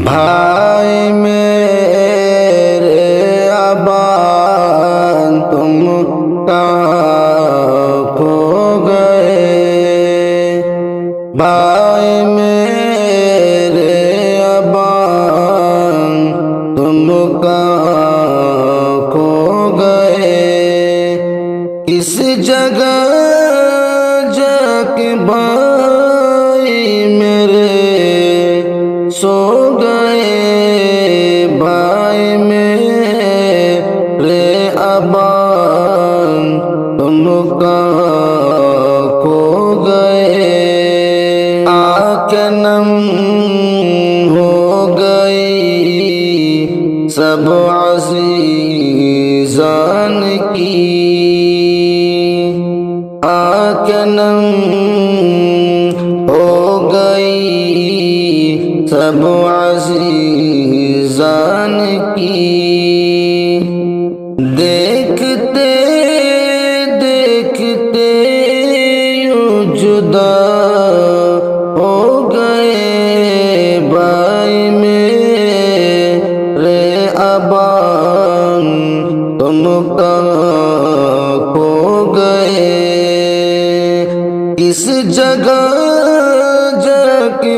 भाई मेरे अबान तुम कहाँ खो गए। भाई मेरे अबान तुम कहाँ खो गए। किस जगह जाके भाई मेरे सो गए। भाई मेरे अबान तुम कहाँ खो गए। आँखें नम हो गई सब अज़ीज़ान की। आँखें नम हो गई सब अज़ीज़ान की। देखते देखते यूं जुदा हो गए। भाई मेरे अबान तुम कहाँ खो गए। किस जगह जाके